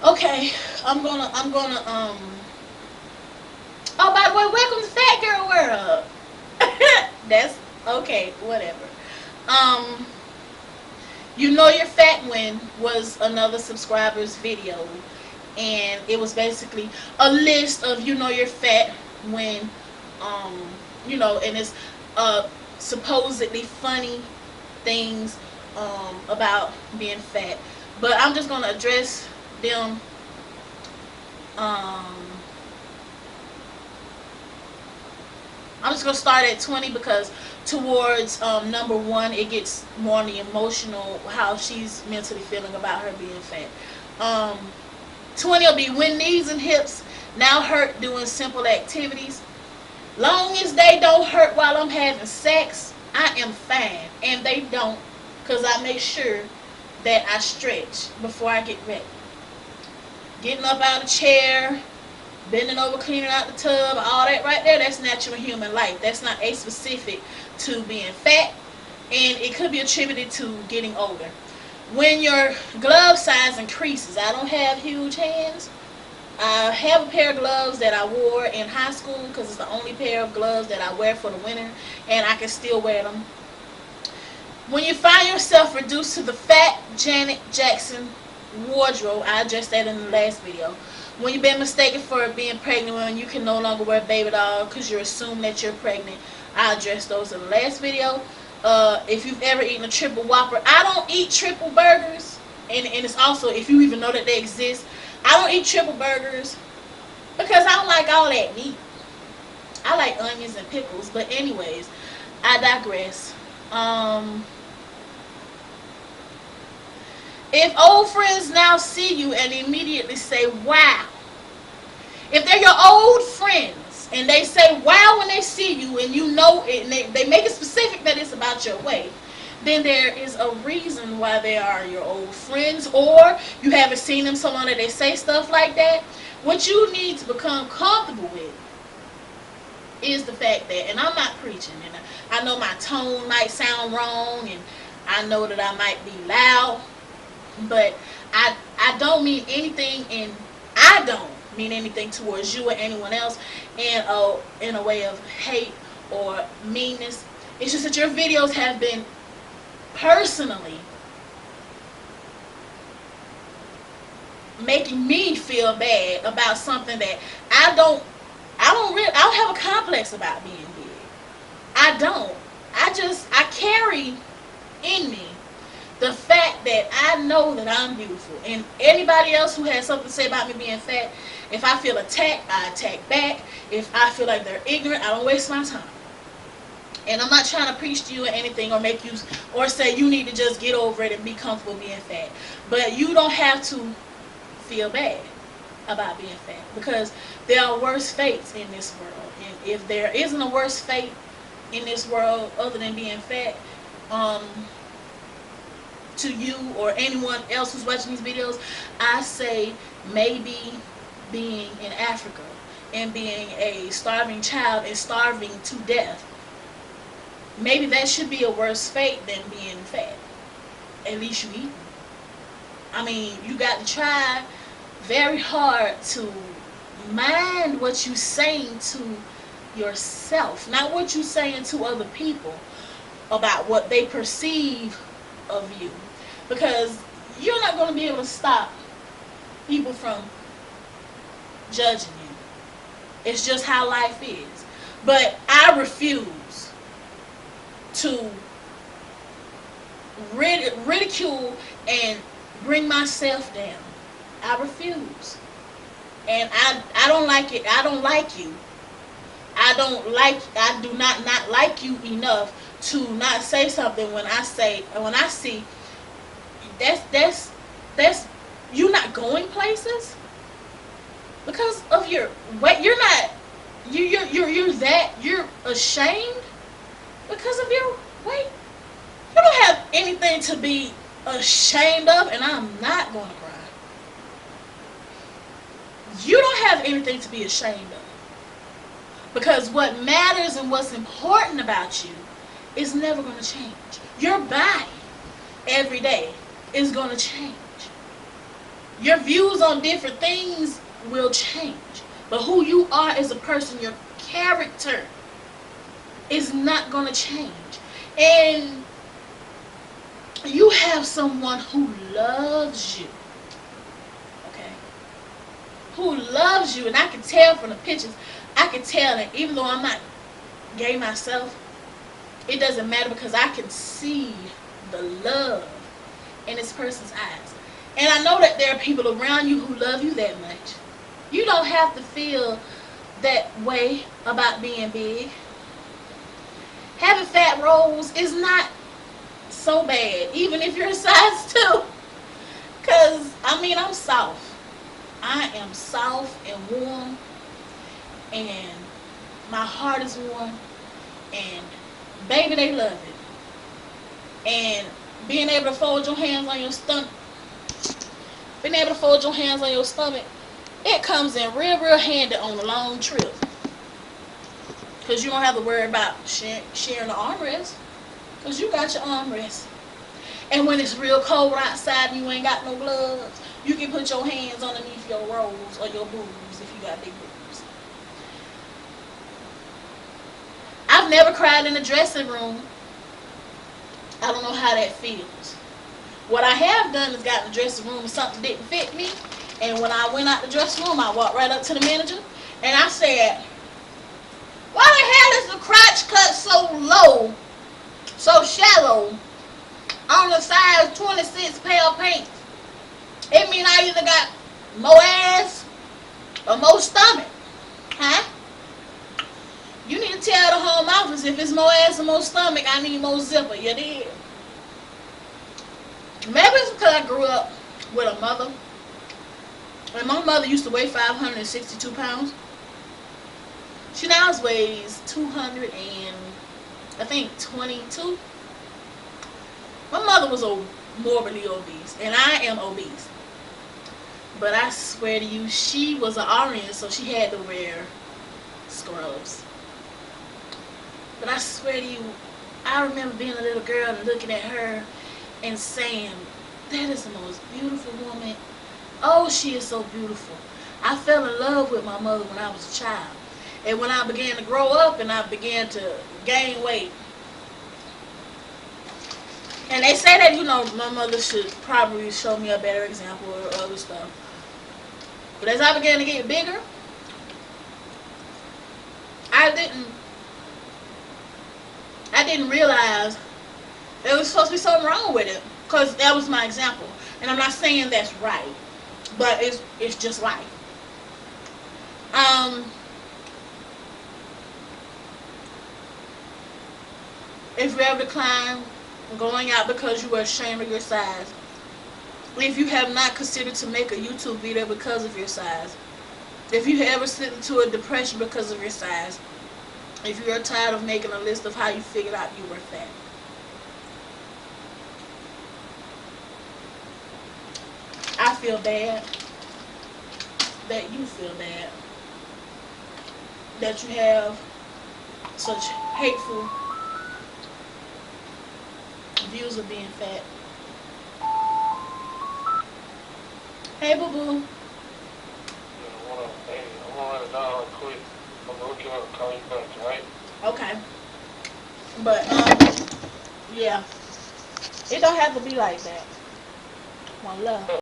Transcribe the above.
Okay, oh, by the way, welcome to Fat Girl World. That's okay, whatever. Um, you know you're fat when was another subscriber's video, and it was basically a list of you know you're fat when, um, and it's supposedly funny things about being fat. But I'm just gonna address them. Um, I'm just gonna start at 20 because towards number one, it gets more on the emotional how she's mentally feeling about her being fat. Um, 20 will be when knees and hips now hurt doing simple activities. Long as they don't hurt while I'm having sex, I am fine. And they don't, because I make sure that I stretch before I get ready. Getting up out of the chair, bending over, cleaning out the tub, all that right there, that's natural human life. That's not a specific to being fat, and it could be attributed to getting older. When your glove size increases, I don't have huge hands. I have a pair of gloves that I wore in high school because it's the only pair of gloves that I wear for the winter, and I can still wear them. When you find yourself reduced to the fat Janet Jackson wardrobe, I addressed that in the last video. When you've been mistaken for being pregnant when you can no longer wear baby doll because you assume that you're pregnant, I addressed those in the last video. If you've ever eaten a triple whopper, I don't eat triple burgers, and it's also, if you even know that they exist, I don't eat triple burgers because I don't like all that meat. I like onions and pickles, but anyways, I digress. If old friends now see you and immediately say, wow. If they're your old friends and they say, wow, when they see you and you know it, and they make it specific that it's about your weight, then there is a reason why they are your old friends, or you haven't seen them so long that they say stuff like that. What you need to become comfortable with is the fact that, and I'm not preaching, and I know my tone might sound wrong, and I know that I might be loud, but I don't mean anything, and I don't mean anything towards you or anyone else in a way of hate or meanness. It's just that your videos have been personally making me feel bad about something that I don't have a complex about being big. I don't. I carry in me the fact that I know that I'm beautiful. And anybody else who has something to say about me being fat, if I feel attacked, I attack back. If I feel like they're ignorant, I don't waste my time. And I'm not trying to preach to you or anything or make you, or say you need to just get over it and be comfortable being fat. But you don't have to feel bad about being fat, because there are worse fates in this world. And if there isn't a worse fate in this world other than being fat, to you or anyone else who's watching these videos, I say maybe being in Africa and being a starving child and starving to death, maybe that should be a worse fate than being fat. At least you eat. I mean, you got to try very hard to mind what you saying to yourself, not what you saying to other people about what they perceive of you, because you're not going to be able to stop people from judging you. It's just how life is. But I refuse to ridicule and bring myself down. I refuse. And I don't like it. I don't like you. I do not like you enough to not say something when I see that's you not going places because of your weight. You're ashamed because of your weight. You don't have anything to be ashamed of, and I'm not going to cry. You don't have anything to be ashamed of, because what matters and what's important about you is never going to change. Your body every day is going to change. Your views on different things will change. But who you are as a person, your character, is not going to change. And you have someone who loves you. Okay? Who loves you. And I can tell from the pictures. I can tell that even though I'm not gay myself, it doesn't matter because I can see the love in this person's eyes. And I know that there are people around you who love you that much. You don't have to feel that way about being big. Having fat rolls is not so bad, even if you're a size 2. Because, I mean, I'm soft. I am soft and warm. And my heart is warm. And, baby, they love it. And being able to fold your hands on your stomach. Being able to fold your hands on your stomach. It comes in real handy on a long trip. Because you don't have to worry about sharing the armrest. Because you got your armrest. And when it's real cold outside and you ain't got no gloves, you can put your hands underneath your rolls or your boobs if you got big boobs. I've never cried in the dressing room. I don't know how that feels. What I have done is got in the dressing room and something didn't fit me. And when I went out the dressing room, I walked right up to the manager and I said, why the hell is the crotch cut so low, so shallow, on the size 26 pair of pants? It mean I either got more ass or more stomach. Huh? You need to tell the home office if it's more ass or more stomach, I need more zipper. You did. Maybe it's because I grew up with a mother. And my mother used to weigh 562 pounds. She now weighs 222. My mother was morbidly obese, and I am obese. But I swear to you, she was an RN, so she had to wear scrubs. But I swear to you, I remember being a little girl and looking at her and saying, that is the most beautiful woman. Oh, she is so beautiful. I fell in love with my mother when I was a child. And when I began to grow up and I began to gain weight. And they say that, you know, my mother should probably show me a better example or other stuff. But as I began to get bigger, I didn't realize there was supposed to be something wrong with it. Because that was my example. And I'm not saying that's right. But it's just life. If you ever decline going out because you were ashamed of your size, if you have not considered to make a YouTube video because of your size, if you ever slipped into a depression because of your size, if you are tired of making a list of how you figured out you were fat, I feel bad that you feel bad that you have such hateful views of being fat. Hey, boo boo. Yeah, hey, I'm gonna run it down real quick. I'm gonna look you up and call you back, right? Okay. But, yeah. It don't have to be like that. One love.